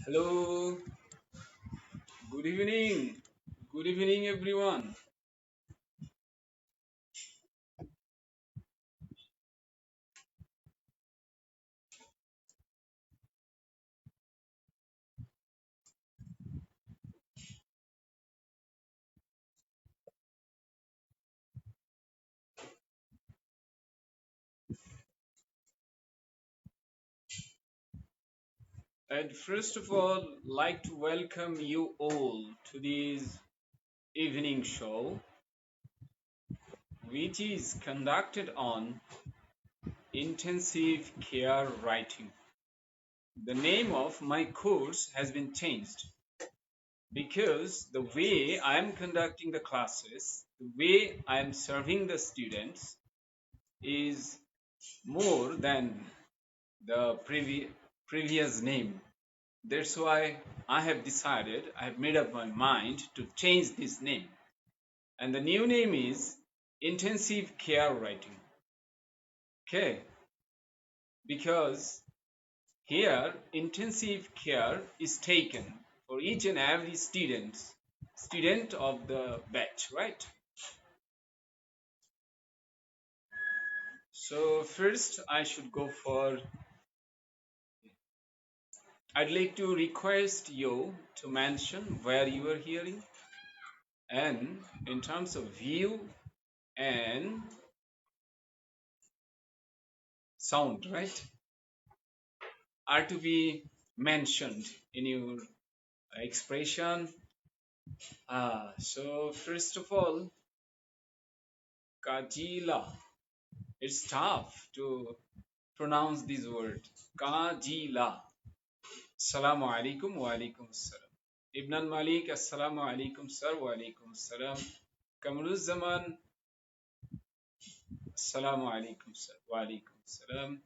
Hello, good evening. Good evening, everyone. I'd first of all like to welcome you all to this evening show, which is conducted on intensive care writing. The name of my course has been changed because the way I am conducting the classes, the way I am serving the students is more than the previous name. That's why I have decided, I have made up my mind to change this name. And the new name is Intensive Care Writing. Okay, because here intensive care is taken for each and every student of the batch, right? So first I should go for I'd like to request you to mention where you are hearing and in terms of view and sound, right? Are to be mentioned in your expression. So first of all, Kajila. It's tough to pronounce this word. Kajila. Assalamu alaikum wa alaikum assalam. Ibn al-Malik, assalamu alaikum sir wa alaikum assalam. Kamruz Zaman, assalamu alaikum sir wa alaikum assalam.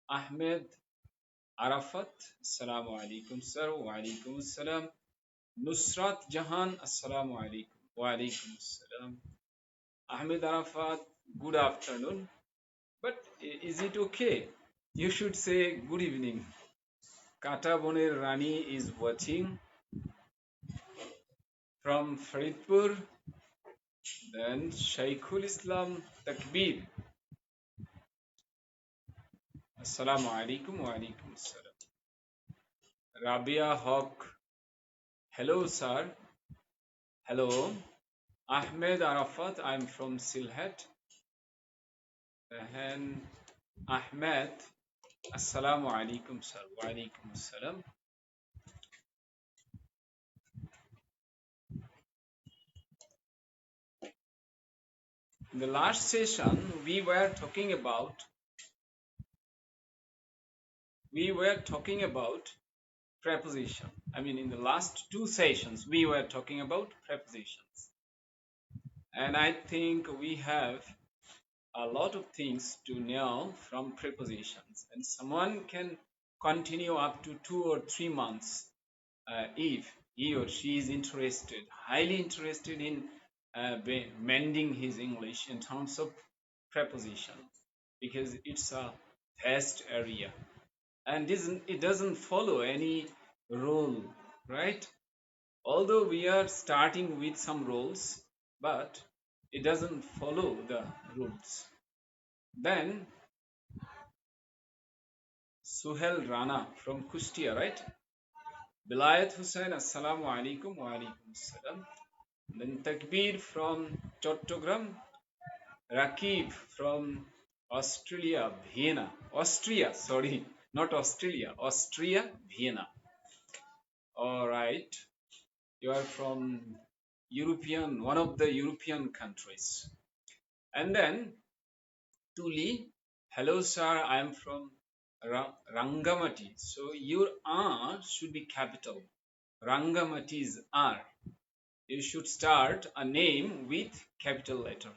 Ahmed Arafat, assalamu alaikum sir wa alaikum assalam. Nusrat Jahan, assalamu alaikum wa alaikum assalam. Ahmed Arafat, good afternoon. But is it okay? You should say good evening. Kata Boner Rani is watching from Faridpur. Then Shaykhul Islam Takbir. Assalamu alaikum wa alaikum assalam. Rabia Haq. Hello, sir. Hello. Ahmed Arafat, I'm from Silhet. And Ahmed, assalamu alaikum, sir. Wa alaikum assalam. In the last session, we were talking about preposition. I mean, in the last two sessions, we were talking about prepositions. And I think we have a lot of things to know from prepositions. And someone can continue up to 2 or 3 months if he or she is interested, highly interested in mending his English in terms of preposition, because it's a vast area and it doesn't follow any rule, right? Although we are starting with some rules, but it doesn't follow the rules. Then Suhel Rana from Kustia, right? Bilayat Hussain, assalamu alaikum wa alaikum assalam. Then Takbir from Chattogram, Rakib from Australia, Vienna. Austria, sorry, not Australia, Austria, Vienna. All right. You are from European, one of the European countries. And then Tuli, hello sir, I am from Rangamati. So your R should be capital. Rangamati is R. You should start a name with capital letter.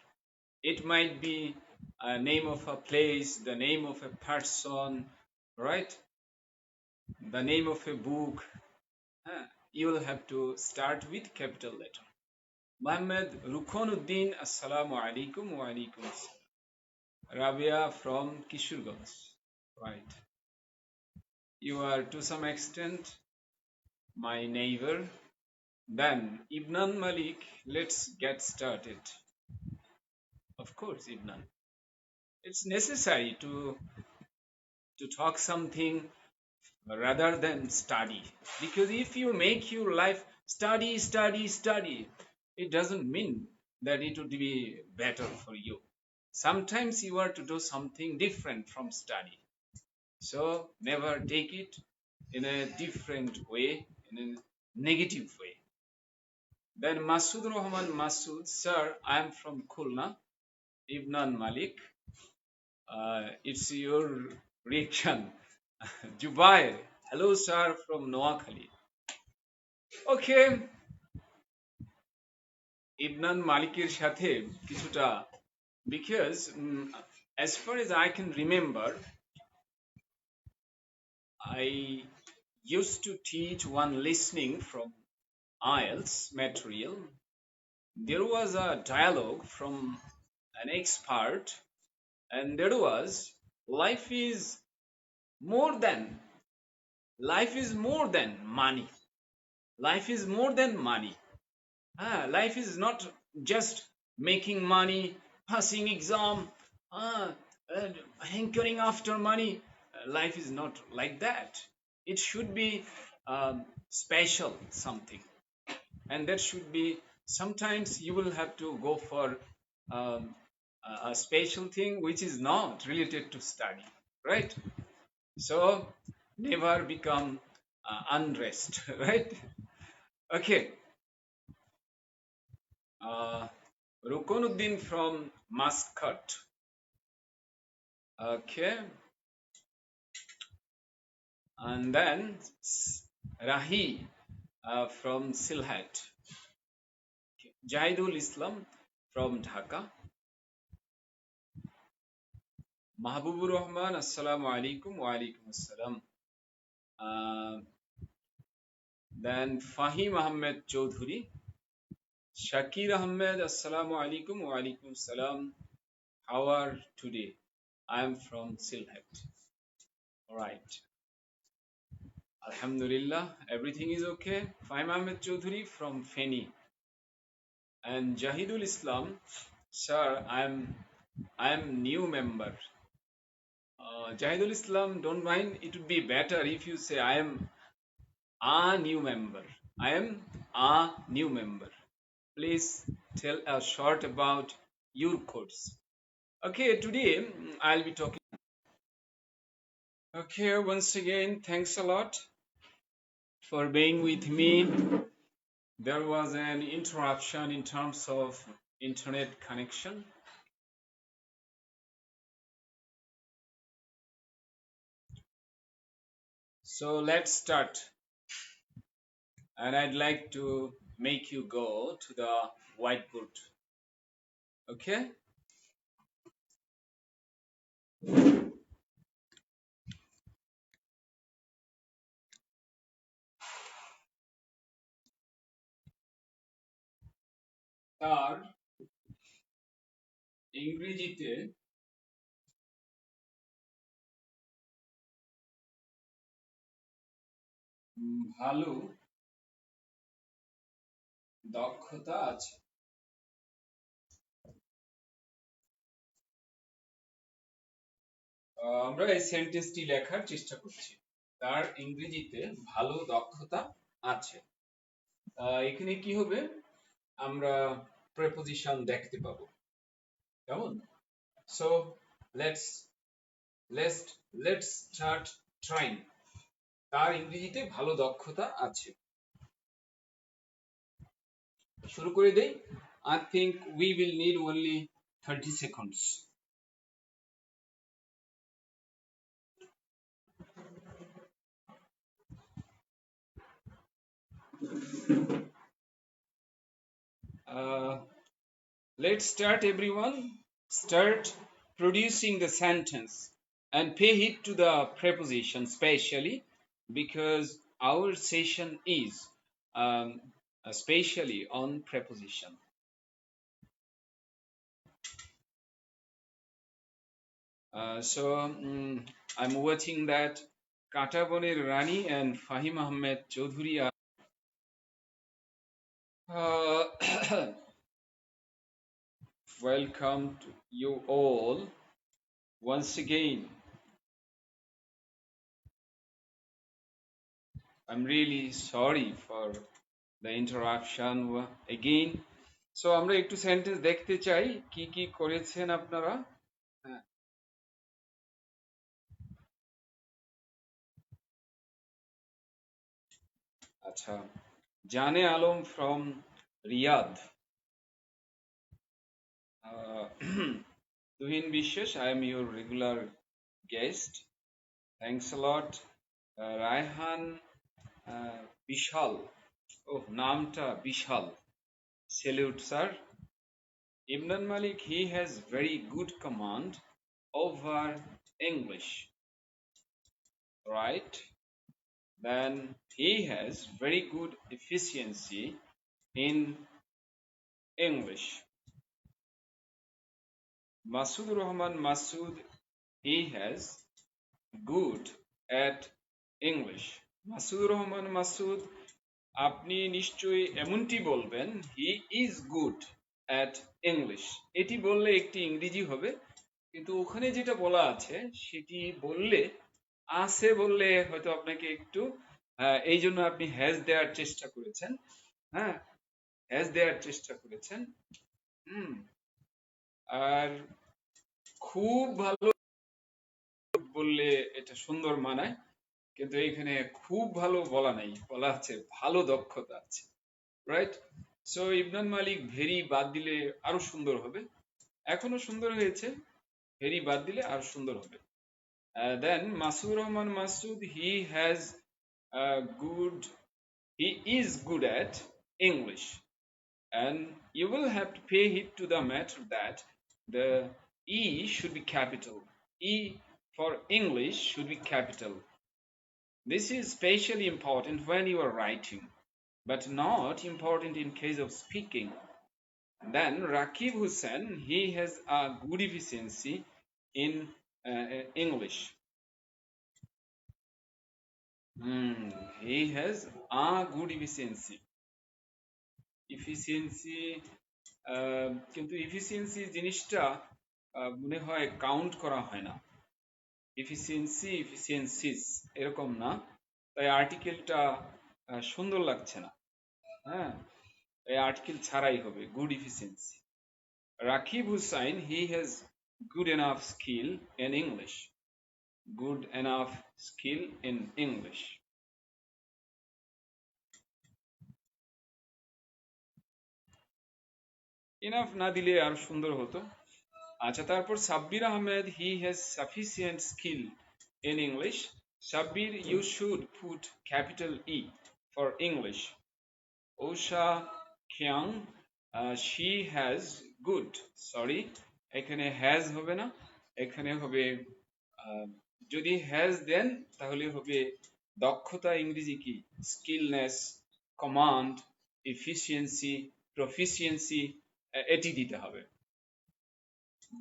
It might be a name of a place, the name of a person, right? The name of a book. You will have to start with capital letter. Muhammad Rukonuddin, assalamu alaikum wa alaikum assalam. Rabia from Kishurganj, right? You are to some extent my neighbor. Then, Ibn Malik, let's get started. Of course, Ibn. It's necessary to talk something rather than study. Because if you make your life study, study, study, it doesn't mean that it would be better for you. Sometimes you are to do something different from study. So never take it in a different way, in a negative way. Then Masud Rahman Masud, sir, I am from Khulna, Ibn Malik. It's your reaction. Jubair, hello, sir, from Noakhali. Okay, Ibnan মালিকের সাথে কিছুটা because as far as I can remember, I used to teach one listening from IELTS material. There was a dialogue from an expert, and there was life is more than life is more than money. Life is more than money. Life is not just making money, passing exam, hankering after money. Life is not like that. It should be special something, and that should be. Sometimes you will have to go for um, a special thing which is not related to study, right? So never become unrest, right? Okay. Rukunuddin from Muscat. Okay. And then Rahi from Silhat. Jahidul Islam from Dhaka. Mahbubur Rahman, Assalamu alaikum wa alaikum assalam. Then Fahim Ahmed Chaudhuri. Shakir Ahmed, Assalamu alaikum wa alaikum assalam. How are today? I am from Silhat. All right. Alhamdulillah, everything is okay. Fahim Ahmed Chaudhuri from Feni. And Jahidul Islam, sir, I'm new member. Jahidul Islam, don't mind. It would be better if you say I am a new member. I am a new member. Please tell us short about your course. Okay, today I'll be talking. Okay, once again, thanks a lot for being with me. There was an interruption in terms of internet connection. So let's start. And I'd like to make you go to the whiteboard. Okay? তার ইংরেজিতে ভালো দক্ষতা আছে। আমরা এই সেন্টেন্সটি লেখার চেষ্টা করছি। তার ইংরেজিতে ভালো দক্ষতা আছে। এখানে কি হবে? আমরা প্রেপোজিশন দেখতে পাবো। কেমন? So let's start trying. তার ইংরেজিতে ভালো দক্ষতা আছে। শুরু করে দেই। I think we will need only 30 seconds. Let's start, everyone. Start producing the sentence and pay heed to the preposition, especially because our session is especially on preposition. So I'm watching that Kataboner Rani and Fahim Ahmed Chaudhuri are Uh, welcome to you all once again. I'm really sorry for the interruption again. So আমরা একটু sentence দেখতে চাই কি কি করেছেন আপনারা। হ্যাঁ, আচ্ছা, জানে আলম ফ্রম রিয়াদ। তুহিন বিশ্বাস, I am your regular guest. Thanks a lot. Raihan বিশাল, ওহ নামটা বিশাল, salute sir. Ibn Malik, he has very good command over English, right? Then he has very good efficiency in English. Masood Rahman Masood, he has good at English. Masudur Rahman Masud, আপনি নিশ্চয়ই এমনটি বলবেন হি is good at English. এটি বললে একটি ইংরেজি হবে, কিন্তু ওখানে যেটা বলা আছে সেটি বললে আছে বললে হয়তো আপনাকে একটু এই জন্য আপনি হ্যাজ দেওয়ার চেষ্টা করেছেন। হ্যাঁ, হ্যাজ দেওয়ার চেষ্টা করেছেন। হুম, আর খুব ভালো বললে এটা সুন্দর মানায়, কিন্তু এখানে খুব ভালো বলা নেই, বলা আছে ভালো দক্ষতা আছে, রাইট? সো ইবনান মালিক ভেরি বাদ দিলে আরো সুন্দর হবে, এখনো সুন্দর হয়েছে, ভেরি বাদ দিলে আরো সুন্দর হবে। Then Masur Rahman Masud, good he is good at English, and you will have to pay heed to the matter that the E should be capital. E for English should be capital. This is especially important when you are writing, but not important in case of speaking. Then Rakib Hussain, he has a good efficiency in English. He has a good efficiency. Efficiency, কিন্তু efficiency জিনিসটা মনে হয় count করা হয় না। Efficiency এফিসিয়েন্সিস এরকম না, তাই আর্টিকেলটা সুন্দর লাগছে না। হ্যাঁ, এই আর্টিকেল ছাড়াই হবে good efficiency. Rakib Hussain, he has good enough skill in English. Good enough skill in English. Enough না দিলে আর সুন্দর হতো। আচ্ছা, তারপর Sabbir Ahmed, he has sufficient skill in English. Sabbir, you should put capital E for English. Osha Khiyang, she has good, sorry এখানে has হবে না, এখানে হবে যদি হ্যাজ দেন তাহলে হবে দক্ষতা, ইংরেজি কি স্কিলনেস, কমান্ড, এফিসিয়েন্সি, প্রফিসিয়েন্সি, এটি দিতে হবে।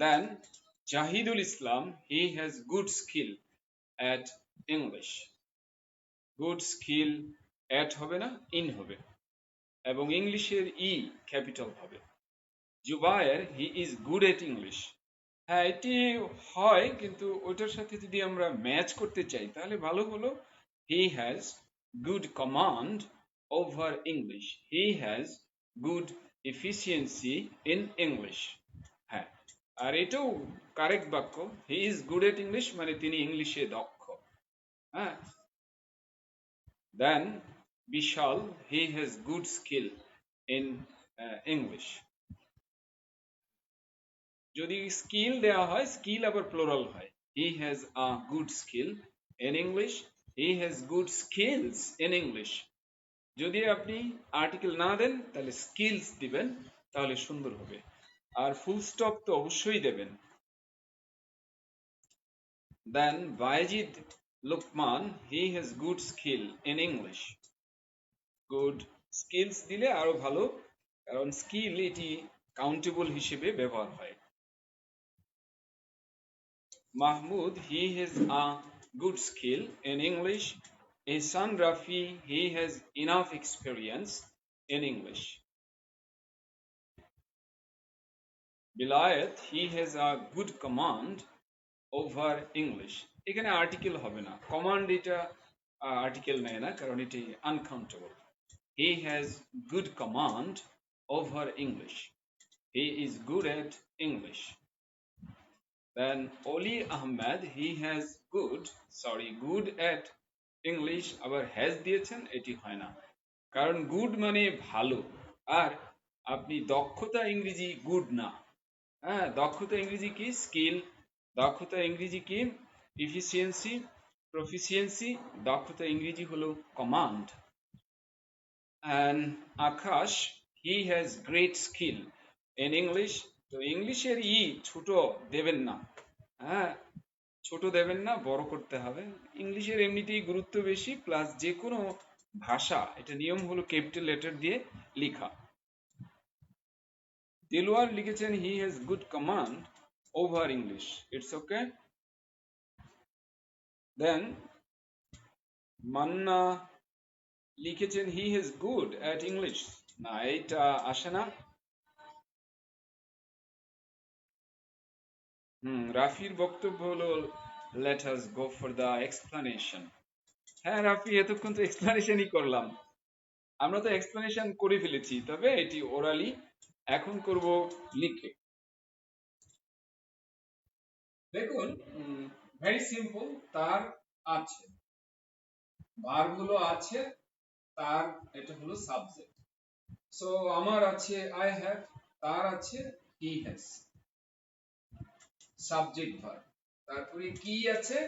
Then Jahidul Islam, he has good skill at English. Good skill at হবে না, ইন হবে, এবং ইংলিশের ই ক্যাপিটাল হবে। Zubair, he is good at English. হ্যাঁ, এটি হয়, কিন্তু ওইটার সাথে যদি আমরা ম্যাচ করতে চাই তাহলে ভালো হলো he has good command over English, he has good efficiency in English. হ্যাঁ, আর এটাও কারেক্ট বাক্য, he is good at English মানে তিনি ইংলিশে দক্ষ। হ্যাঁ, then Bishal, he has good skill in English. যদি স্কিল দেওয়া হয়, স্কিল আবার প্লুরাল হয়, he has a good skill in English, he has good skills in English. যদি আপনি আর্টিকেল না দেন তাহলে স্কিলস দিবেন, তাহলে সুন্দর হবে, আর ফুল স্টপ তো অবশ্যই দেবেন। Then Bayezid Lukman, he has good skill in English. Good skills দিলে আরো ভালো, কারণ স্কিল এটি কাউন্টেবল হিসেবে ব্যবহার হয়। Mahmoud, he has a good skill in English. His son Rafi, he has enough experience in English. Bilayat, he has a good command over English. এখানে article হবে না, কমান্ড এটা আর্টিকেল নেয় না, কারণ এটি uncountable. He has good command over English. He is good at English. Then Oli Ahmed, he has good at English, আবার has দিয়েছেন, এটি হয় না, কারণ গুড মানে ভালো, আর আপনি দক্ষতা ইংরেজি গুড না। হ্যাঁ, দক্ষতা ইংরেজি কি? স্কিল। দক্ষতা ইংরেজি কি? Efficiency, proficiency. দক্ষতা ইংরেজি হলো command. and Akash, he has great skill in English. তো ইংলিশের ছোট দেবেন না, হ্যাঁ, ছোট দেবেন না, বড় করতে হবে। ইংলিশের এমনিতেই গুরুত্ব বেশি, প্লাস যে কোনো ভাষা এটা নিয়ম হলো ক্যাপিটাল লেটার দিয়ে লেখা। দিলওয়ার লিখেছেন he has good command over English, it's okay. Then Manna লিখেছেন he has good at English, না এটা আসে না। রাফির বক্তব্য হলো let us go for the explanation. হ্যাঁ রাফি, এতক্ষণ তো এক্সপ্লানেশনই করলাম, আমরা তো এক্সপ্লানেশন করে ফেলেছি, তবে এটি ওরালি, এখন করব লিখে। দেখুন, ভেরি সিম্পল, তার আছে, ভার্ব হলো আছে, তার এটা হলো সাবজেক্ট। সো আমার আছে আই হ্যাভ, তার আছে হি হ্যাজ, সাবজেক্ট ভার্ব। তারপরে কি আছে?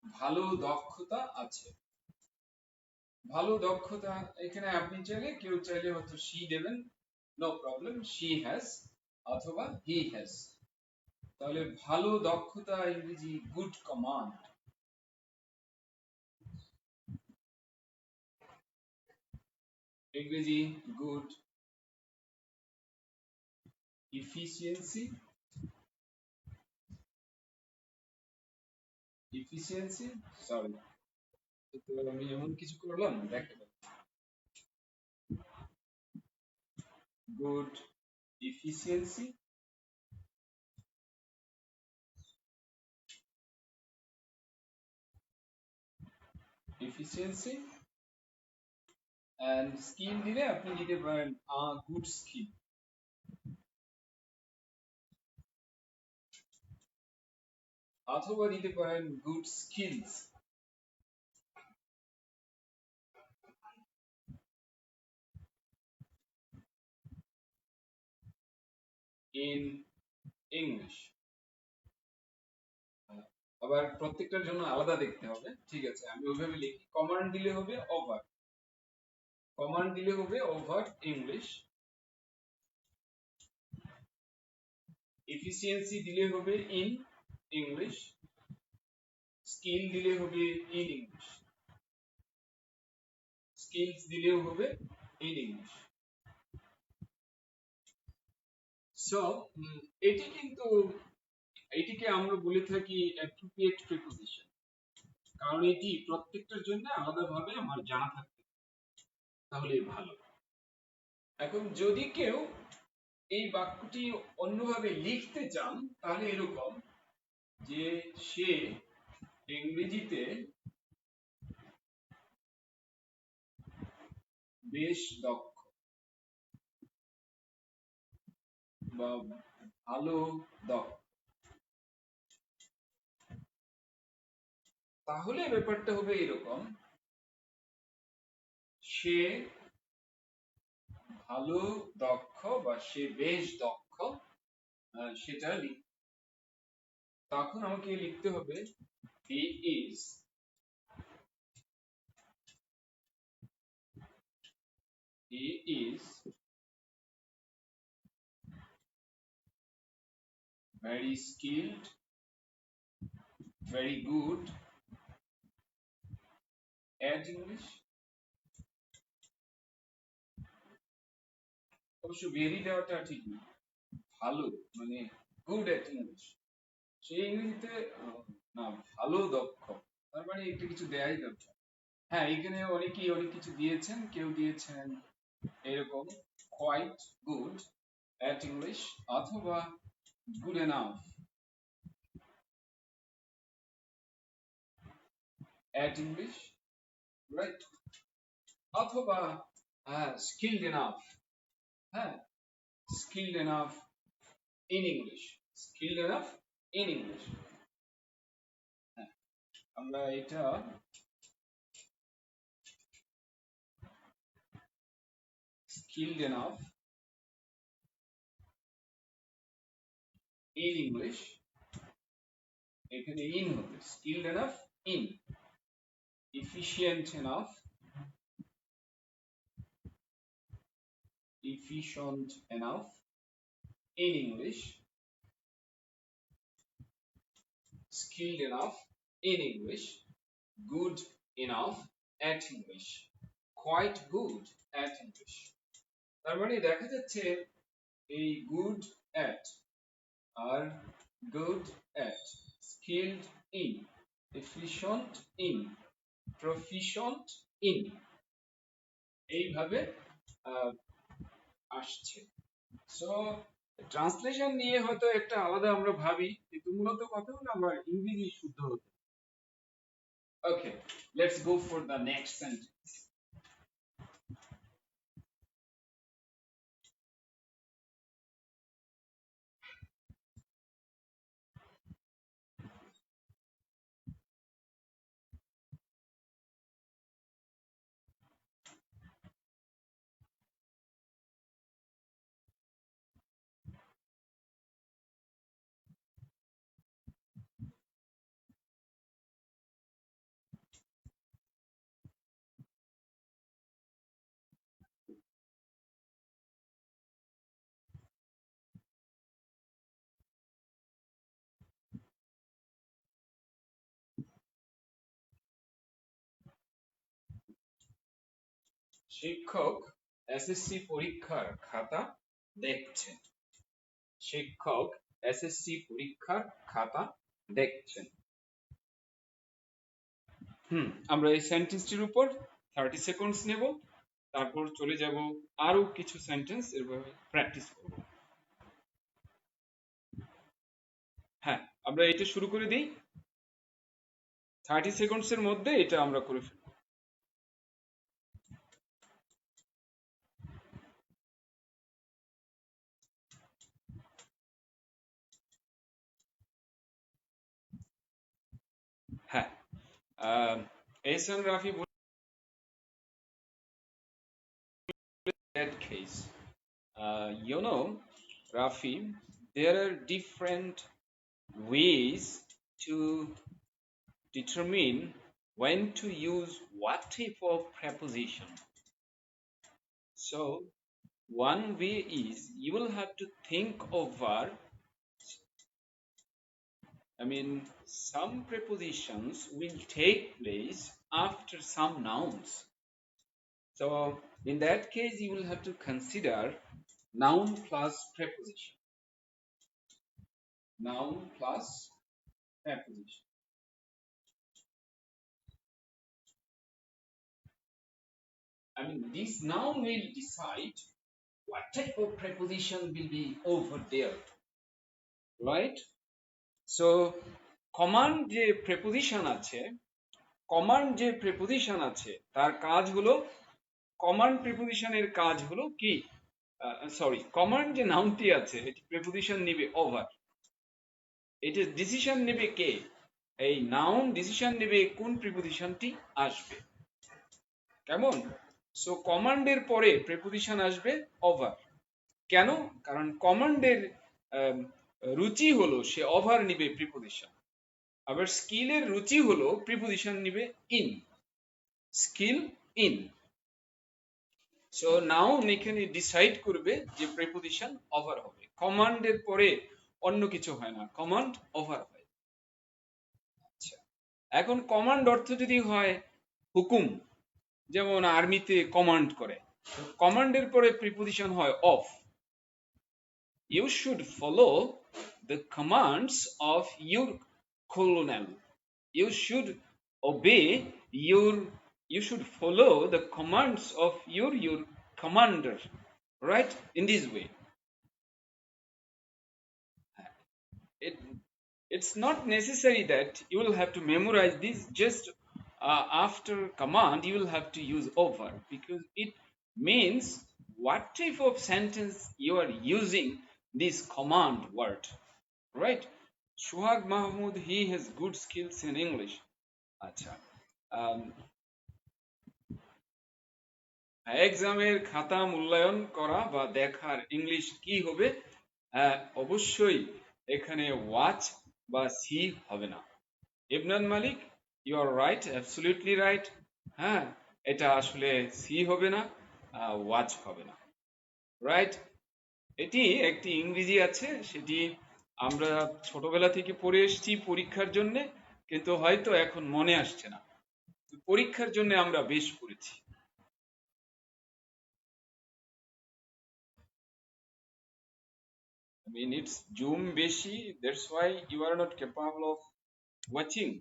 ভালো দক্ষতা আছে। ভালো দক্ষতা, এখানে আপনি চাইলে, কেউ চাইলে হয়তো শি দেবেন, নো প্রবলেম, শি হ্যাজ অথবা হি হ্যাজ। তাহলে ভালো দক্ষতা ইংরেজি গুড কমান্ড। ইংরেজি গুড ইফিসিয়েন্সি, ইফিসিয়েন্সি, সরি, তো আমি এমন কিছু করলাম দেখতে পাচ্ছি, good efficiency, efficiency. And skill দিলে আপনি দিতে পারেন গুড স্কিল, অথবা দিতে পারেন গুড স্কিলস ইন ইংলিশ। আবার প্রত্যেকটার জন্য আলাদা দেখতে হবে, ঠিক আছে, আমি ওইভাবে লিখি। কমান্ড দিলে হবে ওভার, কমান্ড দিলে হবে ওভার ইংলিশ। এফিসিয়েন্সি দিলে হবে ইন ইংলিশ। স্কিল দিলে হবে ইন ইংলিশ। স্কিলস দিলেও হবে ইন ইংলিশ। সো এটি কিন্তু, এটিকে আমরা বলে থাকি অ্যাপ্রোপ্রিয়েট প্রিপোজিশন, কারণ এটি প্রত্যেকটার জন্য আলাদাভাবে আমার জানা থাকতে, তাহলে ভালো। এখন যদি কেউ এই বাক্যটি অন্যভাবে লিখতে চান, তাহলে এরকম যে সে ইংরেজিতে বেশ দক্ষ বা ভালো দক্ষ, তাহলে ব্যাপারটা হবে এরকম, সে ভালো দক্ষ বা সে বেশ দক্ষ, সেটা তখন আমাকে লিখতে হবে he is very skilled, very good at English। অবশ্য ভেরি দেওয়াটা ঠিক না, ভালো মানে গুড এট ইংলিশ, সেই ইংরেজিতে না, ভালো দক্ষ, তার মানে একটু কিছু দেয়াই দরকার। হ্যাঁ, এখানে অনেকেই অনেক কিছু দিয়েছেন, কেউ দিয়েছেন এরকম কোয়াইট গুড অ্যাট ইংলিশ, অথবা good enough at English, right? অথবা skilled enough, হ্যাঁ, skilled enough in English, skilled enough in English, হ্যাঁ, আমরা এটা skilled enough in English, এখানে in হবে, skilled enough in, efficient enough, efficient enough in English, skilled enough in English, good enough at English, quite good at English. তার মানে দেখা যাচ্ছে এই good at R good at, skilled in, efficient in, proficient in, এইভাবে আসছে। So translation নিয়ে হয়তো একটা আলাদা আমরা ভাবি, কিন্তু মূলত কথা হলো আমার ইংরেজি শুদ্ধ হতে। Okay, let's go for the next sentence. শিক্ষক এসএসসি পরীক্ষার খাতা দেখছেন। শিক্ষক এসএসসি পরীক্ষার খাতা দেখছেন। আমরা এই সেন্টেন্সটির উপর 30 সেকেন্ডস নেব, তারপর চলে যাব আরো কিছু সেন্টেন্স এভাবে প্র্যাকটিস করব। হ্যাঁ, আমরা এটা শুরু করে দিই, 30 সেকেন্ডস এর মধ্যে এটা আমরা করে ফেলব। হ্যাঁ, এহসান রাফি বলে, that case, you know, Rafi, there are different ways to determine when to use what type of preposition. So one way is you will have to think over, some prepositions will take place after some nouns. So in that case you will have to consider noun plus preposition. Noun plus preposition. This noun will decide what type of preposition will be over there, right? So command যে preposition আছে তার কাজ হলো, command preposition এর কাজ হলো কি, command যে নাউনটি আছে এটি preposition নেবে over, এটি ডিসিশন নেবে কে, এই নাউন ডিসিশন নেবে কোন প্রিপোজিশনটি আসবে, কেমন? সো কমান্ডের পরে প্রিপোজিশন আসবে ওভার। কেন? কারণ কমান্ডের রুচি হলো সে ওভার নিবে প্রিপোজিশন, আবার স্কিলের রুচি হলো প্রিপোজিশন নিবে in, skill in. So noun এখানে ডিসাইড করবে যে প্রিপোজিশন ওভার হবে, কমান্ডের পরে অন্য কিছু হয় না, কমান্ড ওভার হয়। আচ্ছা, এখন কমান্ড অর্থ যদি হয় হুকুম, যেমন আর্মিতে কমান্ড করে, কমান্ডের পরে প্রিপোজিশন হয় of, you should follow the commands of your colonel, you should obey you should follow the commands of your commander, right? In this way. It's not necessary that you will have to memorize this. Just after command you will have to use over, because it means what type of sentence you are using this command word, right? Shuhag Mahmood, he has good skills in English. আচ্ছা, এক্সামের খাতা মূল্যায়ন করা বা দেখার English কি হবে? অবশ্যই এখানে ওয়াচ বা সি হবে না। Ibnan Malik, you are right, absolutely right. হ্যাঁ, এটা আসলে সি হবে না, ওয়াচ হবে না, রাইট? এটি একটি ইংরেজি আছে, সেটি আমরা ছোটবেলা থেকে পড়ে এসেছি পরীক্ষার জন্য, কিন্তু হয়তো এখন মনে আসছে না। পরীক্ষার জন্য আমরা বেশ পড়েছি। I mean, it's zoom বেশি, that's why you are not capable of watching.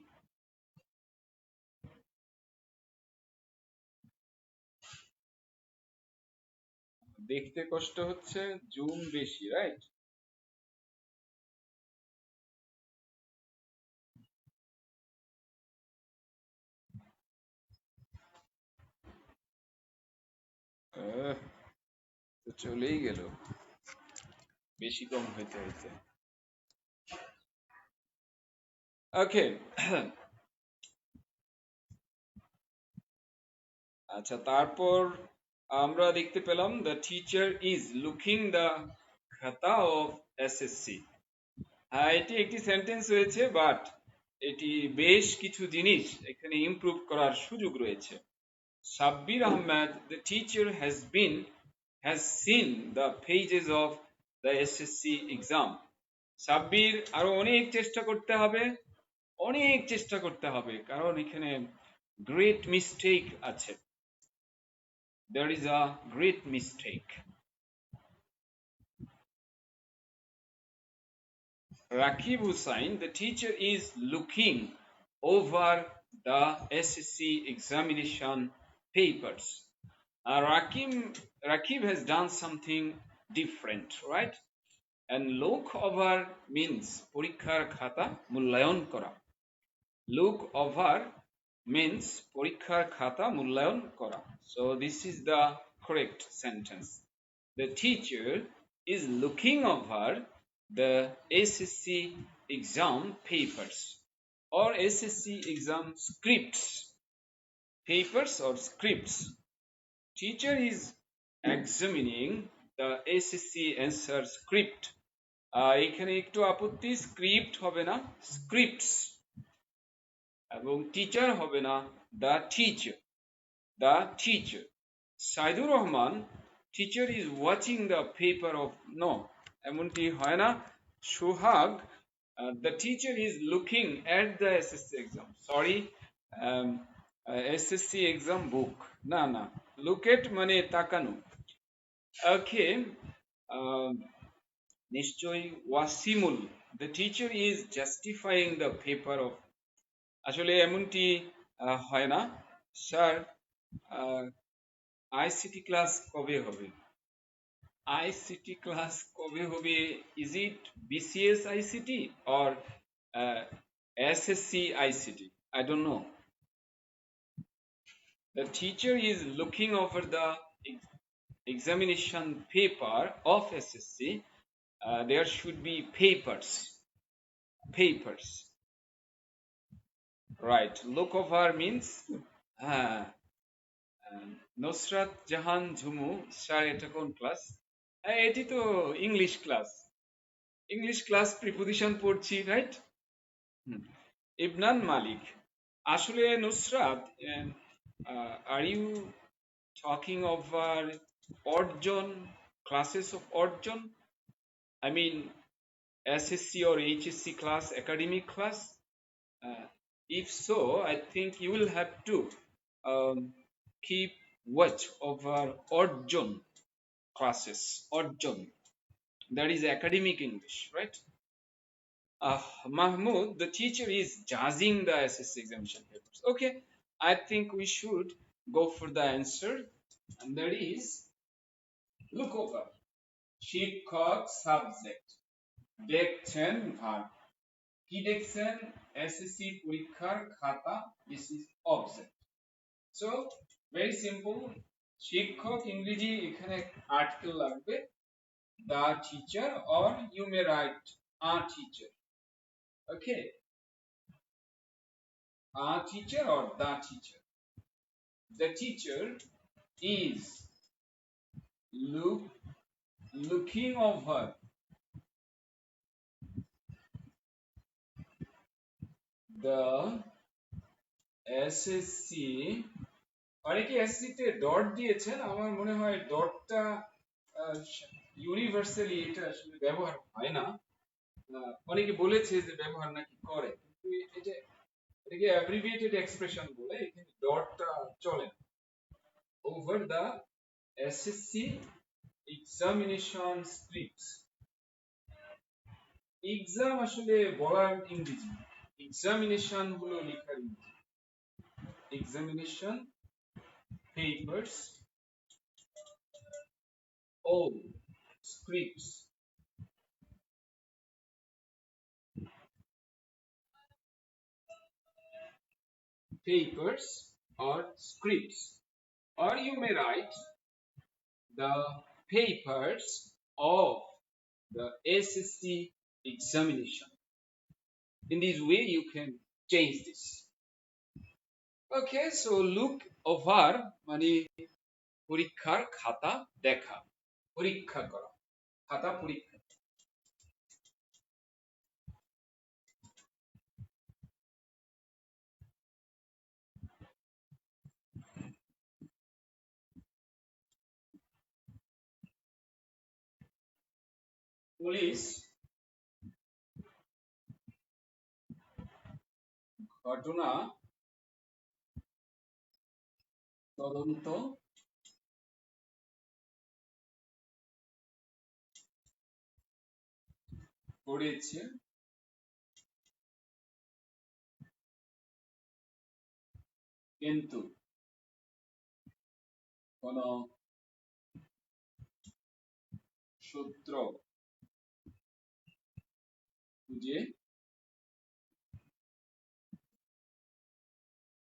দেখতে কষ্ট হচ্ছে, জুম বেশি, রাইট? তো চলেই গেল বেশি কম হইতে হইতে। ওকে, আচ্ছা, তারপর আমরা দেখতে পেলাম the teacher is looking the খাতা অফ এসএসসি। হ্যাঁ, এটি একটি সেন্টেন্স হয়েছে, বাট এটি বেশ কিছু জিনিস এখানে ইমপ্রুভ করার সুযোগ রয়েছে। Sabbir Ahmed, the teacher has seen the pages of the SSC exam. Sabbir, আরো অনেক চেষ্টা করতে হবে, অনেক চেষ্টা করতে হবে, কারণ এখানে গ্রেট মিস্টেক আছে। There is a great mistake. Rakib Hussain, the teacher is looking over the SSC examination papers. Rakib has done something different, right? And look over means পরীক্ষার খাতা মূল্যায়ন করা। Look over means পরীক্ষার খাতা মূল্যায়ন করা। So this is the correct sentence. The teacher is looking over the SSC exam papers or SSC exam scripts. Papers or scripts. Teacher is examining the SSC answer script. এখানে একটু আপত্তি, script হবে না, scripts, এবং teacher হবে না, the teacher, the teacher. Saidur Rahman, teacher is watching the paper of, no, এমনটি হয় না। Sohag, the teacher is looking at the SSC exam, sorry, SSC exam book, না না, লুক এট মানে তাকানো। ওকে, নিশ্চয়ই Wasimul, the teacher is justifying the paper of, আসলে এমনটি হয় না স্যার। আইসিটি ক্লাস কবে হবে? আইসিটি ক্লাস কবে হবে? Is it BCS ICT or SSC ICT? I don't know. The teacher is looking over the examination paper of SSC. There should be papers. Papers. Right. Look over means Nusrat Jahan Jhumu, sir এটা কোন class? এটি তো English class, English class preposition পড়ছি, right? Ibnan Malik, আসলে নুসরাত, আর you talking over অর্জন, classes of অর্জন? I mean SSC or HSC class, academic class? If so, I think you will have to keep watch over Orjon classes. Orjon, that is academic English, right? Mahmoud, the teacher is judging the SSC examination papers. Okay, I think we should go for the answer, and that is look over. শিক্ষক subject, দেখছেন verb, কি দেখছেন? SSC পরীক্ষার খাতা, this is object. So very simple, শিক্ষক ইংরেজি এখানে article লাগবে, the teacher, or you may write a teacher. Okay, a teacher or the teacher. The teacher is looking over the SSC। অনেকে এসএসসি তে ডট দিয়েছেন, আমার মনে হয় ডটটা ইউনিভার্সালি এটা আসলে ব্যবহার হয় না। অনেকে বলেছে যে ব্যবহার নাকি করে, কিন্তু এটাকে অ্যাব্রিভিয়েটেড এক্সপ্রেশন বলে, এখানে ডটটা চলে না। Over the SSC examination scripts. Exam আসলে বলার ইংরেজি, এক্সামিনেশন হলো লেখার ইংরেজি। Examination papers or scripts, papers or scripts, or you may write the papers of the SSC examination. In this way you can change this. Okay, so look over মানে পরীক্ষার খাতা দেখা, পরীক্ষা করা, খাতা পরীক্ষা। পুলিশ ঘটনা তদন্ত করেছে, কিন্তু কোন সূত্র খুঁজে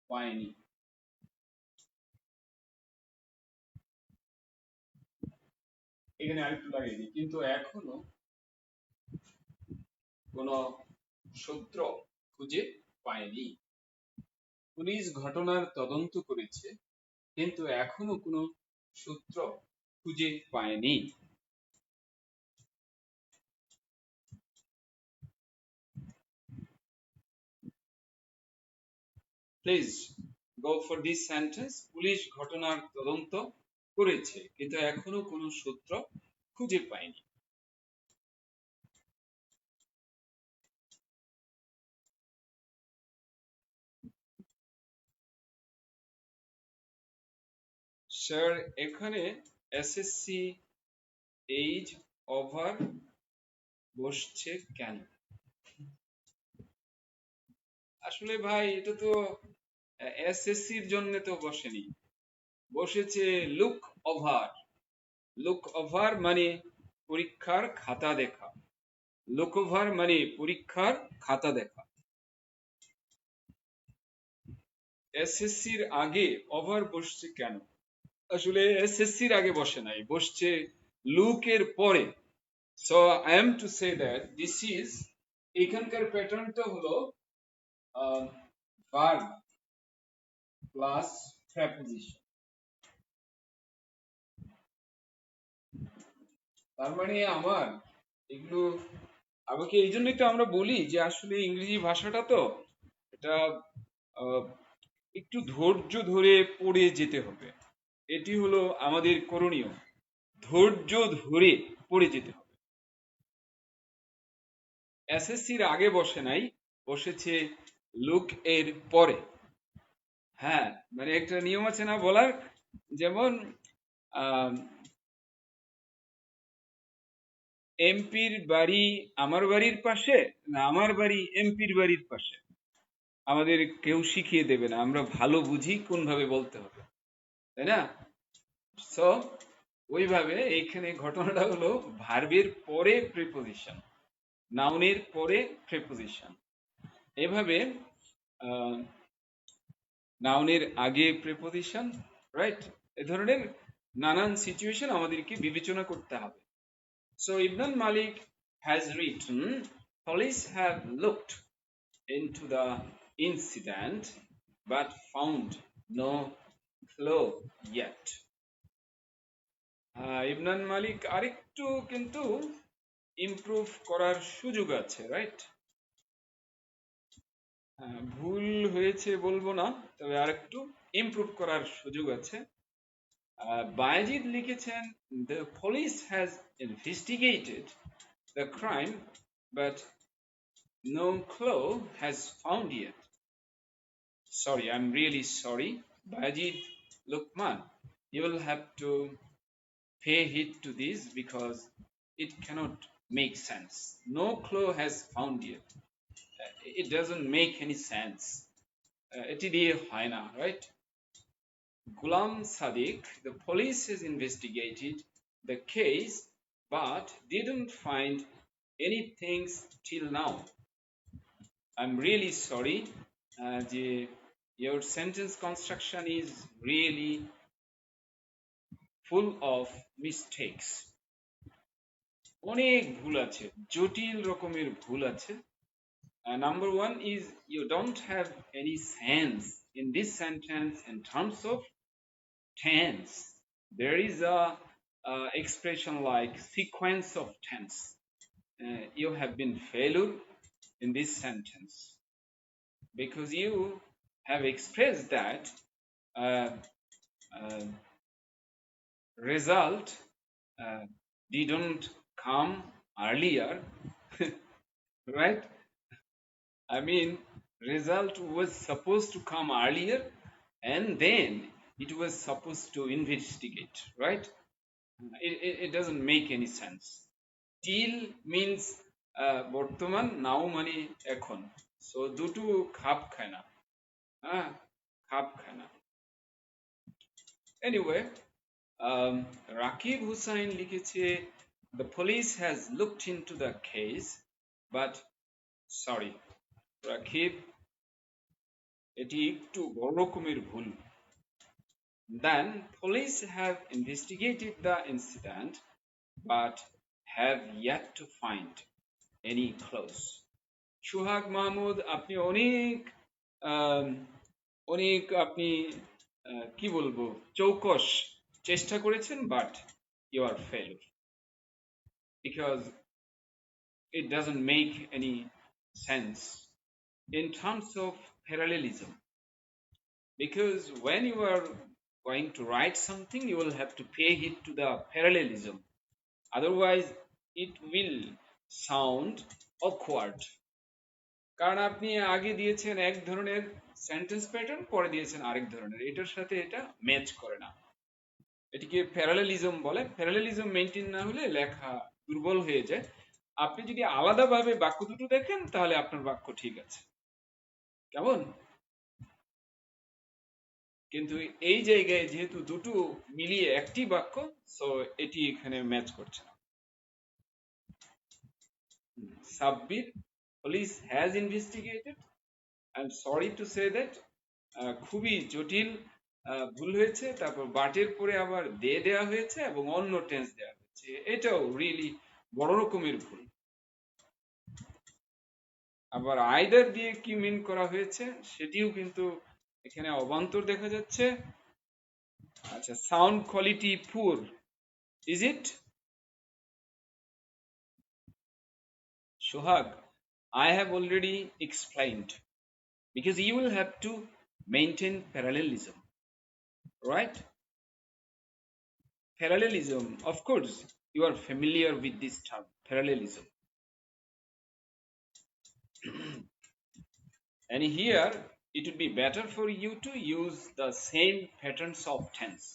পায়নি। এখানে আরেকটু লাগিয়ে দিই, কিন্তু এখনো কোন সূত্র খুঁজে পায়নি। পুলিশ ঘটনার তদন্ত করেছে, কিন্তু এখনো কোনো সূত্র খুঁজে পায়নি। Please go for this sentence. Police ঘটনার তদন্ত করেছে, কিন্তু এখনো কোনো সূত্র খুঁজে পায়নি। স্যার এখানে এসএসসি এজ ওভার বসছে কেন? আসলে ভাই এটা তো এসএসসির জন্য তো বসেনি, বসেছে লুক ওভার। লুক ওভার মানে পরীক্ষার খাতা দেখা, লুক ওভার মানে পরীক্ষার খাতা দেখা। এসএসসির আগে ওভার বসছে কেন? আসলে এসএসসির আগে বসে নাই, বসছে লুকের পরে। So I am to say that this is, এখানকার প্যাটার্নটা হলো ভার্ব প্লাস প্রেপোজিশন। তার মানে আমার এগুলো আমাকে, এই জন্যই তো আমরা বলি যে আসলে ইংরেজি ভাষাটা তো এটা একটু ধৈর্য ধরে পড়ে যেতে হবে। এটি হলো আমাদের করণীয়, ধৈর্য ধরে পড়ে যেতে হবে। এসএসসির আগে বসে নাই, বসেছে লুক এর পরে। হ্যাঁ, মানে একটা নিয়ম আছে না বলার, যেমন এমপির বাড়ি আমার বাড়ির পাশে না আমার বাড়ি এমপির বাড়ির পাশে, আমাদের কেউ শিখিয়ে দেবে না, আমরা ভালো বুঝি কোন ভাবে বলতে হবে, তাই না? সো ওইভাবে এইখানে ঘটনাটা হলো ভার্বের পরে প্রিপোজিশন, নাউনের পরে প্রিপোজিশন। এভাবে নাউনের আগে প্রিপোজিশন, রাইট? এ ধরনের নানান সিচুয়েশন আমাদেরকে বিবেচনা করতে হবে। So Ibn Malik has written, police have looked into the incident but found no clue yet. Ibnan মালিক আরেকটু কিন্তু ইমপ্রুভ করার সুযোগ আছে, রাইট? ভুল হয়েছে বলবো না, তবে আরেকটু ইমপ্রুভ করার সুযোগ আছে। বায়েজিদ লিখেছেন, the police has investigated the crime but no clue has found yet. Sorry, I'm really sorry. Bayajid Lukman, you will have to pay heed to this because it cannot make sense. No clue has found yet. It doesn't make any sense. এটি দিয়ে হয় না, right? Ghulam Sadiq, the police has investigated the case but didn't find anything till now. I'm really sorry. Your sentence construction is really full of mistakes. অনেক ভুল আছে, জটিল রকমের ভুল আছে। Number one is you don't have any sense in this sentence in terms of tense. There is a expression like sequence of tense. You have been failure in this sentence because you have expressed that uh, uh, result didn't come earlier, right? I mean, result was supposed to come earlier and then it was supposed to investigate, right? It doesn't make any sense. Till means বর্তমান, নাও মানে এখন, so দুটো খাপ খায় না, হ্যাঁ, খাপ খায় না। এনিওয়ে, রাকিব হুসাইন লিখেছে, the police has looked into the case but sorry Rakib, এটি একটু বড় রকমের ভুল। Then police have investigated the incident but have yet to find any clues. সোহাগ মাহমুদ, আপনি অনেক অনেক আপনি কি বলবো, চৌকস চেষ্টা করেছেন, but you are fail because it doesn't make any sense in terms of parallelism. Because when you are going to write something, you will have to pay it to the parallelism. Otherwise, it will sound awkward. কারণ আপনি আগে দিয়েছেন এক ধরনের sentence pattern, পরে দিয়েছেন আরেক ধরনের, এটার সাথে এটা ম্যাচ করে না। এটিকে প্যারালেলিজম বলে। প্যারালেলিজম মেনটেন না হলে লেখা দুর্বল হয়ে যায়। আপনি যদি আলাদাভাবে বাক্য দুটো দেখেন তাহলে আপনার বাক্য ঠিক আছে, কেমন? কিন্তু এই জায়গায় যেহেতু দুটো মিলিয়ে একটি বাক্য, সো এটি এখানে ম্যাচ করছে না। Sabbir, police has investigated, I am sorry to say that, খুবই জটিল ভুল হয়েছে। তারপর বাটের পরে আবার দে দেওয়া হয়েছে এবং অন্য টেন্স দেওয়া হয়েছে, এটাও রিয়েলি বড় রকমের ভুল। আবার আইদার দিয়ে কি মিন করা হয়েছে সেটিও কিন্তু এখানে অবান্তর দেখা যাচ্ছে। আচ্ছা, সাউন্ড কোয়ালিটি পুর, is it? Sohag, I have already explained because you will have to maintain parallelism, right? Parallelism, of course, you are familiar with this term, parallelism. And here it would be better for you to use the same patterns of tense.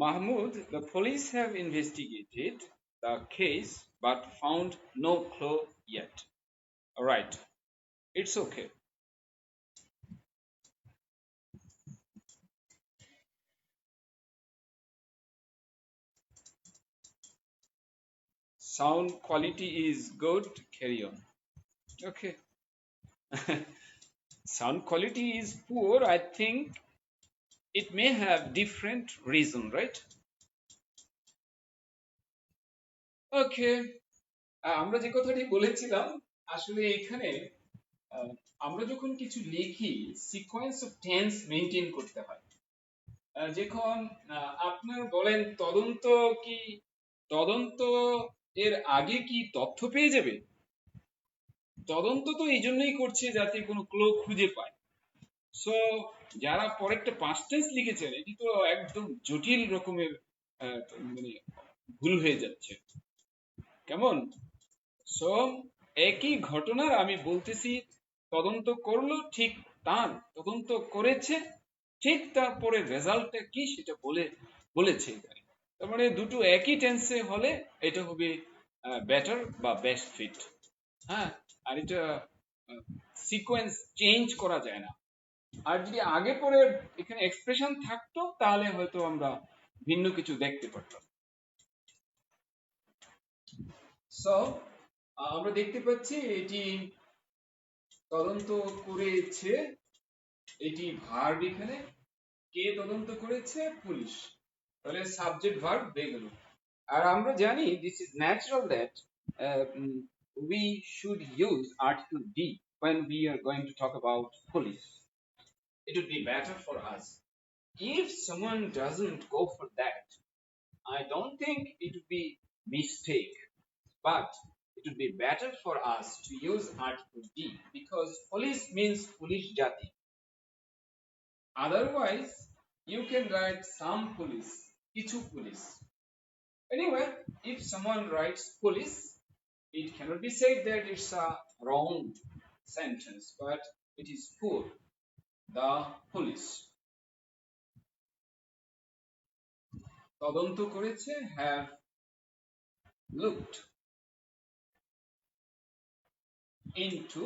Mahmoud, the police have investigated the case but found no clue yet. All right, it's okay. sound quality is good, carry on. Okay. Sound quality is poor, I think it may have different reason, right? ওকে, আমরা যে কথাটি বলেছিলাম আসলে এখানে আহ, আমরা যখন কিছু লিখি সিকোয়েন্স অফ টেন্স মেনটেন করতে হয়। যখন আপনার বলেন তদন্ত কি, তদন্ত এর আগে কি তথ্য পেয়ে যাবে? তদন্ত তো এই জন্যই করছে যাতে কোনো ক্লু খুঁজে পায়। সো যারা পরেরটা পাস্ট টেন্স লিখেছেন এটি তো একদম জটিল রকমের মানে ভুল হয়ে যাচ্ছে, কেমন? সো একই ঘটনার আমি বলতেছি তদন্ত করলো ঠিক, তার তদন্ত করেছে ঠিক, তারপরে রেজাল্টটা কি সেটা বলেছে এখানে। তার মানে দুটো একই টেন্সে হলে এটা হবে বেটার বা বেস্ট ফিট। হ্যাঁ, আর এটা সিকোয়েন্স চেঞ্জ করা যায় না। আর যদি আগে পরে এখানে এক্সপ্রেশন থাকতো তাহলে হয়তো আমরা ভিন্ন কিছু দেখতে পারতাম। সো আমরা দেখতে পাচ্ছি এটি তদন্ত করেছে, এটি ভার্ব, এখানে কে তদন্ত করেছে? পুলিশ। তাহলে সাবজেক্ট ভার্ব হয়ে গেল। আর আমরা জানি this is natural that we should use article D when we are going to talk about police. It would be better for us. If someone doesn't go for that, I don't think it would be mistake, but it would be better for us to use article D because police means police jati. Otherwise, you can write some police, kichu police. Anyway, if someone writes police, it cannot be said that it's a wrong sentence, but it is poor. The police. তদন্ত করেছে, have looked into,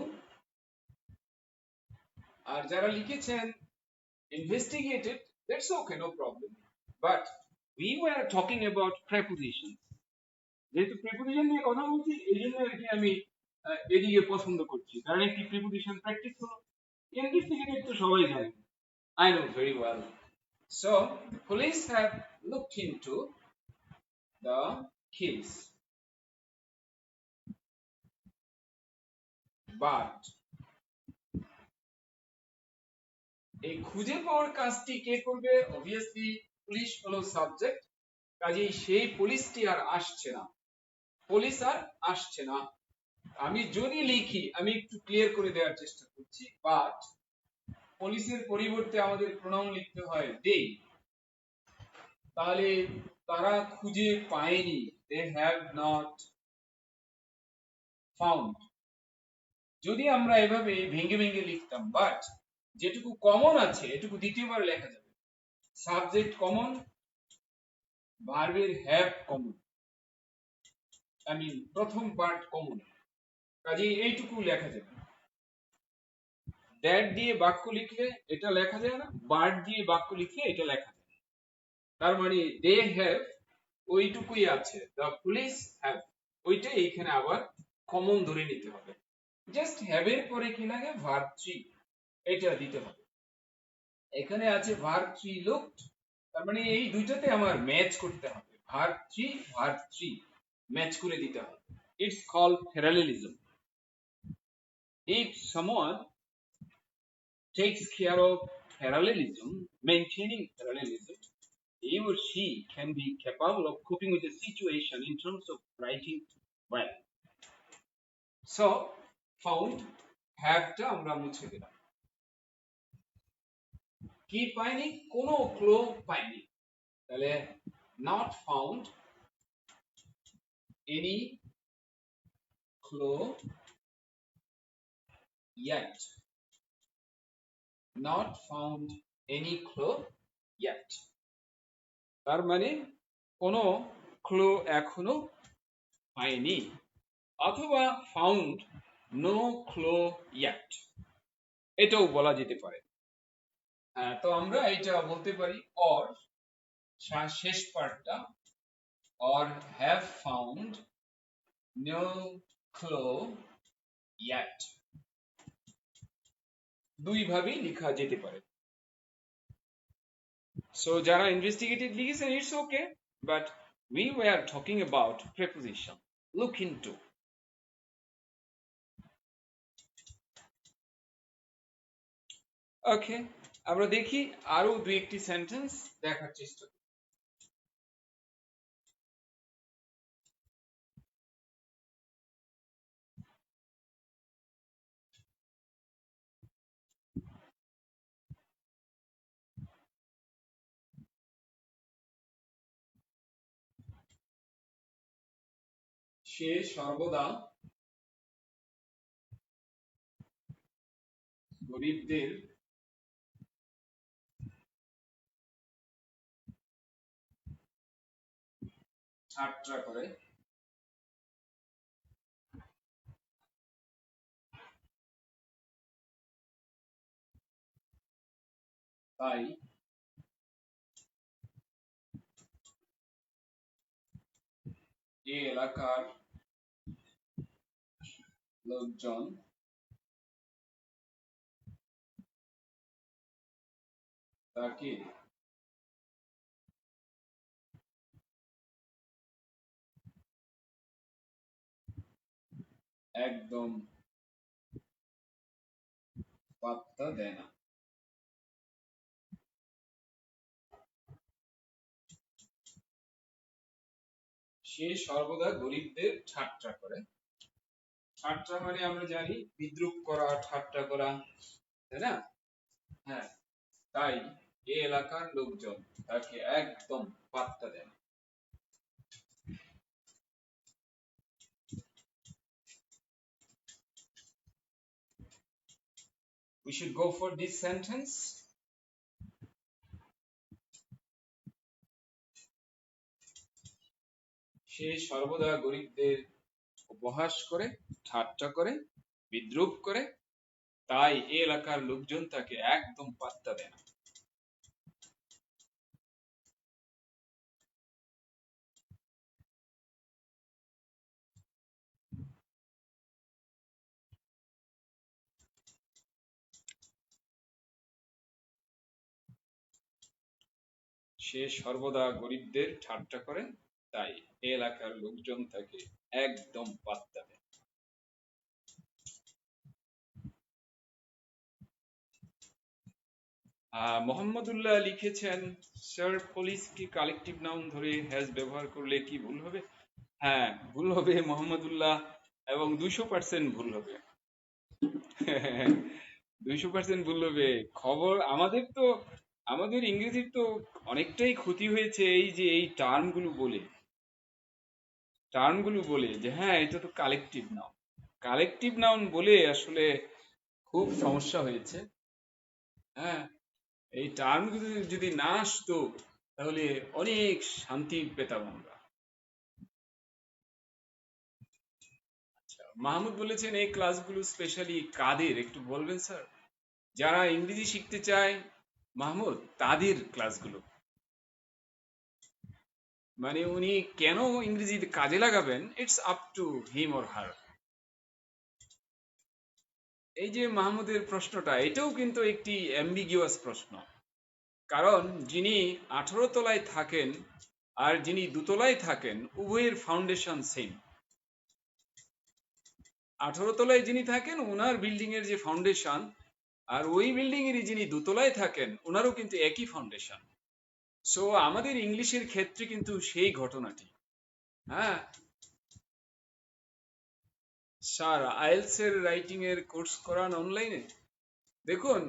আর যারা লিখেছেন investigated, that's okay, no problem. But we were talking about prepositions. যেহেতু preposition নিয়ে কথা বলছি এই জন্য আর কি আমি এদিকে পছন্দ করছি, কারণ একটি প্রিপোজিশন প্র্যাকটিস হলো। ইনভেস্টিগেটেড তো সবাই জানে, I know very well. So the police have looked into the case, but এই খুঁজে পাওয়ার কাজটি কে করবে? অবভিয়াসলি পুলিশ হলো সাবজেক্ট, কাজেই সেই পুলিশটি আর আসছে না, পুলিশ আর আসছে না। আমি যদি লিখি, আমি একটু ক্লিয়ার করে দেওয়ার চেষ্টা করছি, বাট পুলিশের পরিবর্তে আমাদের প্রোনাউন লিখতে হয় দে, তাহলে তারা খুঁজে পায়নি, they have not found। যদি আমরা এভাবে ভেঙে ভেঙে লিখতাম, বাট যেটুকু কমন আছে এটুকু দ্বিতীয়বার লেখা যাবে। সাবজেক্ট কমন, ভার্বের হ্যাভ কমন, আই মিন প্রথম পার্ট কমন, কাজেই এইটুকু লেখা যাবে। দ্যাট দিয়ে বাক্য লিখলে এটা লেখা যায় না, বার্ড দিয়ে বাক্য লিখলে এটা লেখা যায়। তার মানে দে হ্যাভ ওইটুকুই আছে, দ্য পুলিশ হ্যাভ ওইটা এইখানে আবার কমন ধরে নিতে হবে। জাস্ট হ্যাভ এর পরে কি লাগে? ভার্ব থ্রি, এটা দিতে হবে। এখানে আছে ভার্ব থ্রি লুকড, তার মানে এই দুইটাতে আমার ম্যাচ করতে হবে, ভার্ব থ্রি ম্যাচ করে দিতে হবে। It's called parallelism. If someone takes care of parallelism, maintaining parallelism, he or she can be capable of coping with the situation in terms of writing well. So, found, have টা আমরা মুছে দিলাম। কি পাইনি? কোনো ক্লো পাইনি, তাহলে not found any clue yet, not found any clue yet, তার মানে কোনো ক্লু এখনো পাইনি, অথবা found no clue yet, এটাও বলা যেতে পারে। তো আমরা এটা বলতে পারি or শেষ পার্টটা, or have found no clue yet, দুই ভাবেই লেখা যেতে পারে। সো যারা ইনভেস্টিগেটিভ লিখেছেন it's okay, but we were talking about preposition. Look into. ওকে, আমরা দেখি আরো দুই একটি সেন্টেন্স দেখার চেষ্টা করি। সে সর্বদা গরিবদের ঠাট্টা করে, তাই এ এলাকার লোকজন তাকে একদম পাত্তা দেয় না। সে সর্বদা গরিবদের ঠাট্টা করে। ঠাট্টা মানে আমরা জানি বিদ্রূপ করা, ঠাট্টা করা, তাই না? হ্যাঁ, তাই এই এলাকার লোকজন তাকে একদম পাত্তা দেয় না। We should go for this sentence. সে সর্বদা গরিবদের উপহাস করে, ঠাট্টা করে, বিদ্রূপ করে, তাই এই এলাকার লোকজন তাকে একদম পাত্তা দেয় না। সে সর্বদা গরিবদের ঠাট্টা করে, তাই এই এলাকার লোকজন তাকে একদম পাত্তা দেয়। মোহাম্মদুল্লাহ লিখেছেন, স্যার পুলিশ কি কালেকটিভ নাউন ধরে হ্যাজ ব্যবহার করলে কি ভুল হবে? হ্যাঁ, ভুল হবে মোহাম্মদুল্লাহ, এবং 200% ভুল হবে। 200% ভুল হবে। খবর আমাদের ইংরেজির তো অনেকটাই ক্ষতি হয়েছে এই যে এই টার্মগুলো বলে যে হ্যাঁ এটা তো কালেকটিভ নাউন বলে আসলে খুব সমস্যা হয়েছে। হ্যাঁ, এই টার্মগুলো যদি না আসতো তাহলে অনেক শান্তি পেতাম আমরা। মাহমুদ বলেছেন এই ক্লাসগুলো স্পেশালি কাদের একটু বলবেন স্যার? যারা ইংরেজি শিখতে চায় মাহমুদ, তাদের ক্লাসগুলো। মানে উনি কেন ইংরেজি কাজে লাগাবেন, it's up to him or her. এই যে মাহমুদের প্রশ্নটা, এটাও কিন্তু একটি অ্যাম্বিগিউয়াস প্রশ্ন। কারণ যিনি 18 তলায় থাকেন আর যিনি দোতলায় থাকেন উভয়ের ফাউন্ডেশন সেম। 18 তলায় যিনি থাকেন ওনার বিল্ডিং এর যে ফাউন্ডেশন, আর ওই বিল্ডিং এরই যিনি দোতলায় থাকেন ওনারও কিন্তু একই ফাউন্ডেশন। সো আমাদের ইংলিশের ক্ষেত্রে কিন্তু সেই ঘটনাটি। হ্যাঁ স্যার, আইএলস এর রাইটিং এর কোর্স করান অনলাইনে? দেখুন,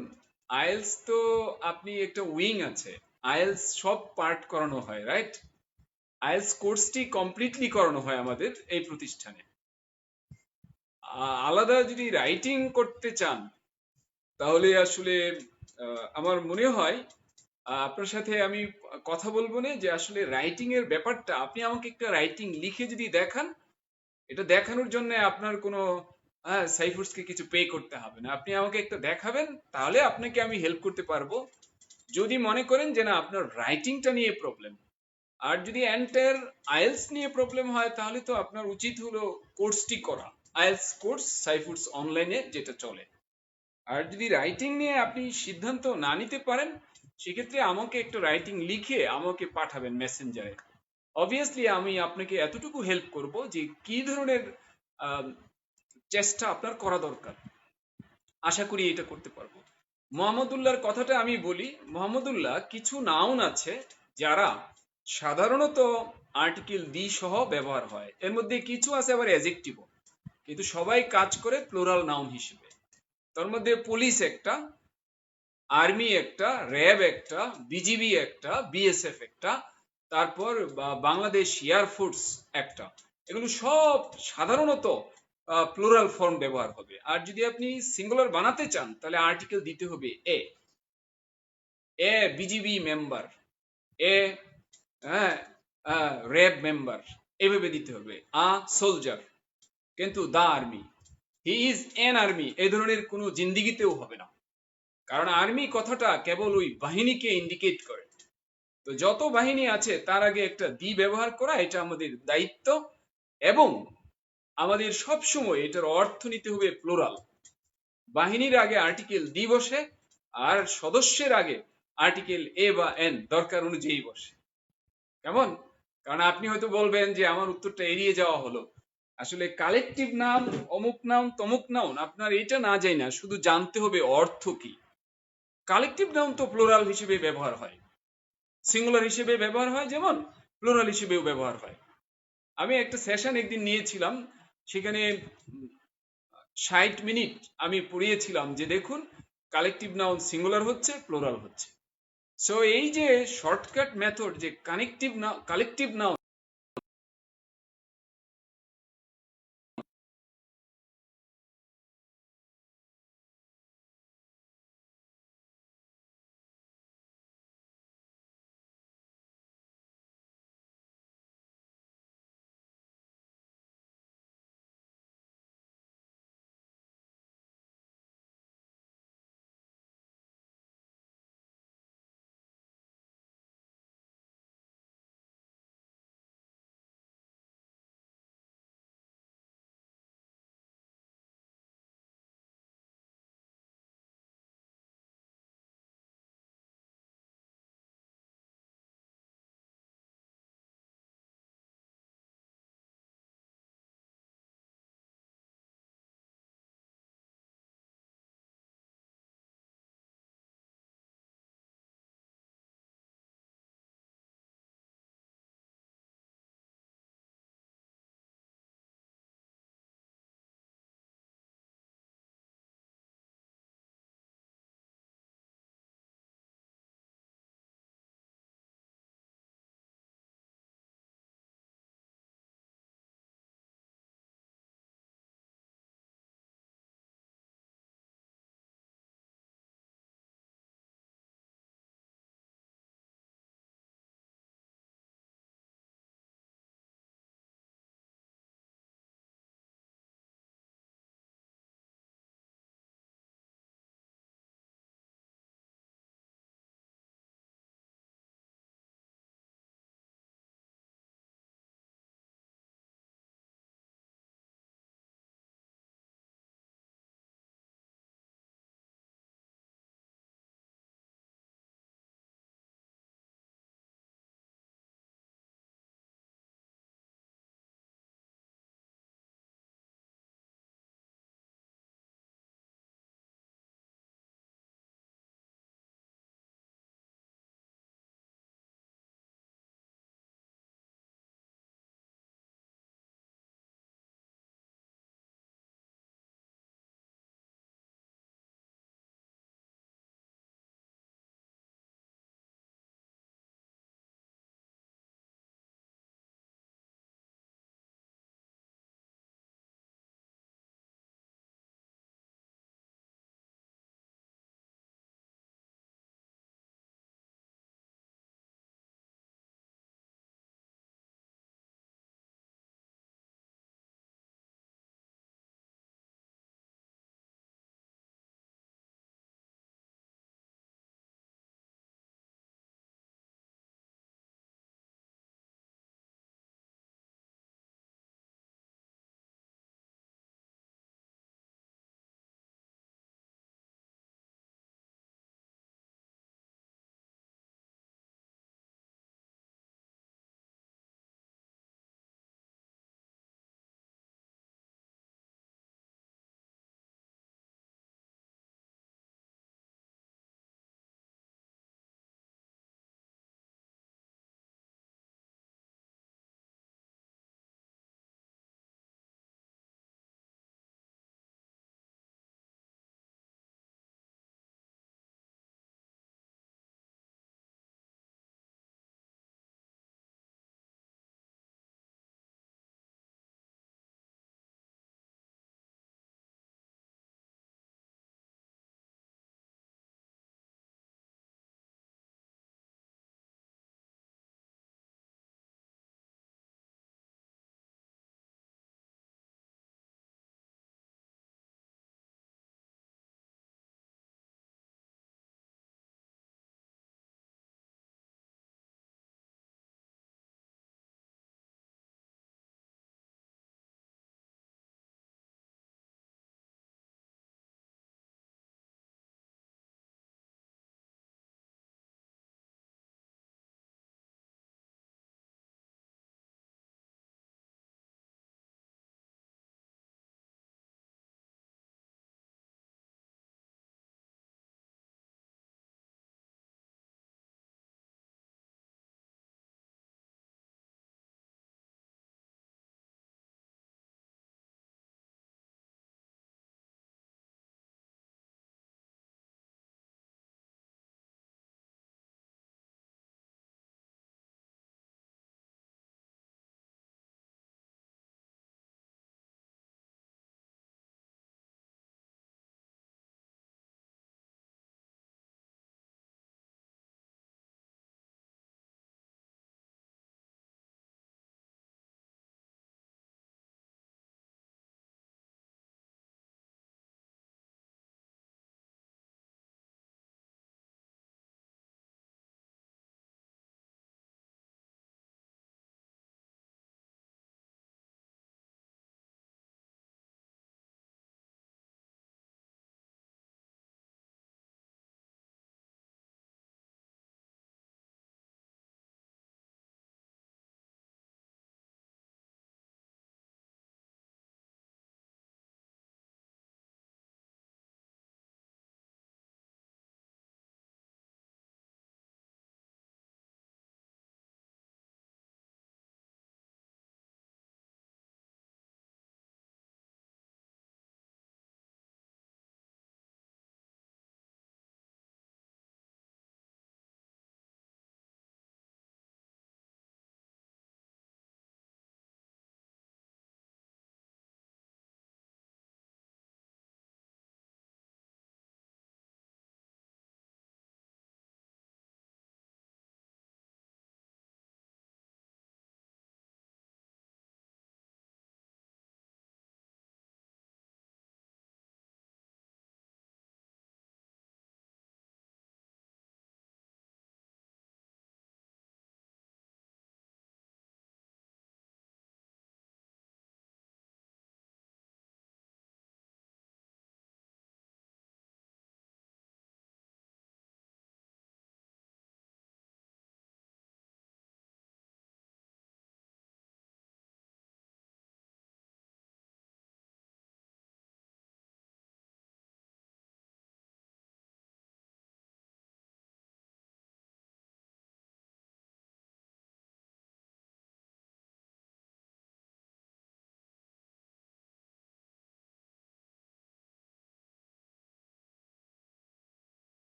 আইএলস তো আপনি একটা উইং আছে, আইএলস সব পার্ট করানো হয়, রাইট? আইএলস কোর্সটি কমপ্লিটলি করানো হয় আমাদের এই প্রতিষ্ঠানে। আলাদা যদি রাইটিং করতে চান তাহলে আসলে আমার মনে হয় আপনার সাথে আমি কথা বলবো না, যে আসলে রাইটিং এর ব্যাপারটা আপনি আমাকে একটা রাইটিং লিখে যদি দেখান, এটা দেখানোর জন্য আপনার কোনো সাইফুরসকে কিছু পে করতে হবে না। আপনি আমাকে একটা দেখাবেন, তাহলে আপনাকে আমি হেল্প করতে পারবো। যদি মনে করেন যে না আপনার রাইটিংটা নিয়ে প্রবলেম, আর যদি এন্টার আইএলস নিয়ে প্রবলেম হয় তাহলে তো আপনার উচিত হলো কোর্সটি করা, আইএলস কোর্স সাইফুডস অনলাইনে যেটা চলে। আর যদি রাইটিং নিয়ে আপনি সিদ্ধান্ত না নিতে পারেন সেক্ষেত্রে আমাকে একটা রাইটিং লিখে আমাকে পাঠাবেন মেসেঞ্জারে। অবভিয়াসলি আমি আপনাকে এতটুকু হেল্প করব যে কি ধরনের চেষ্টা আপনার করা দরকার, আশা করি এটা করতে পারবো। মোহাম্মদুল্লাহর কথাটা আমি বলি। মোহাম্মদুল্লাহ কিছু নাউন আছে যারা সাধারণত আর্টিকেল দি সহ ব্যবহার হয়, এর মধ্যে কিছু আছে আবার অ্যাডজেক্টিভ, কিন্তু সবাই কাজ করে প্লুরাল নাউন হিসেবে। তার মধ্যে পুলিশ একটা, আর্মি একটা, র্যাব একটা, বিজিবি একটা, বিএসএফ একটা, তারপর বাংলাদেশ এয়ারফোর্স একটা, এগুলো সব সাধারণত প্লুরাল ফর্ম ব্যবহার হবে। আর যদি আপনি সিঙ্গুলার বানাতে চান তাহলে আর্টিকেল দিতে হবে a, a BGB member, a RAB member, এভাবে দিতে হবে। আ সোলজার, কিন্তু the army, he is an army এই ধরনের কোনো জিন্দিগিতেও হবে না, কারণ আর্মি কথাটা কেবল ওই বাহিনীকে ইন্ডিকেট করে। তো যত বাহিনী আছে তার আগে একটা দি ব্যবহার করা এটা আমাদের দায়িত্ব, এবং আমাদের সব সময় এটার অর্থ নিতে হবে প্লুরাল। বাহিনীর আগে আর্টিকেল দি বসে, আর সদস্যের আগে আর্টিকেল এ বা এন দরকার অনুযায়ী বসে। কেমন? কারণ আপনি হয়তো বলবেন যে আমার উত্তরটা এড়িয়ে যাওয়া হলো, আসলে কালেকটিভ নাউন, অমুক নাউন তমুক নাউন, আপনার এটা না যাই না, শুধু জানতে হবে অর্থ কি। কালেকটিভ নাউন তো প্লুরাল হিসেবে ব্যবহার হয়, সিঙ্গুলার হিসেবে ব্যবহার হয়, যেমন প্লুরাল হিসেবেও ব্যবহার হয়। আমি একটা সেশন একদিন নিয়েছিলাম, সেখানে 60 মিনিট আমি পড়িয়েছিলাম যে দেখুন কালেকটিভ নাউন সিঙ্গুলার হচ্ছে, প্লুরাল হচ্ছে। সো এই যে শর্টকাট মেথড যে কালেকটিভ নাউন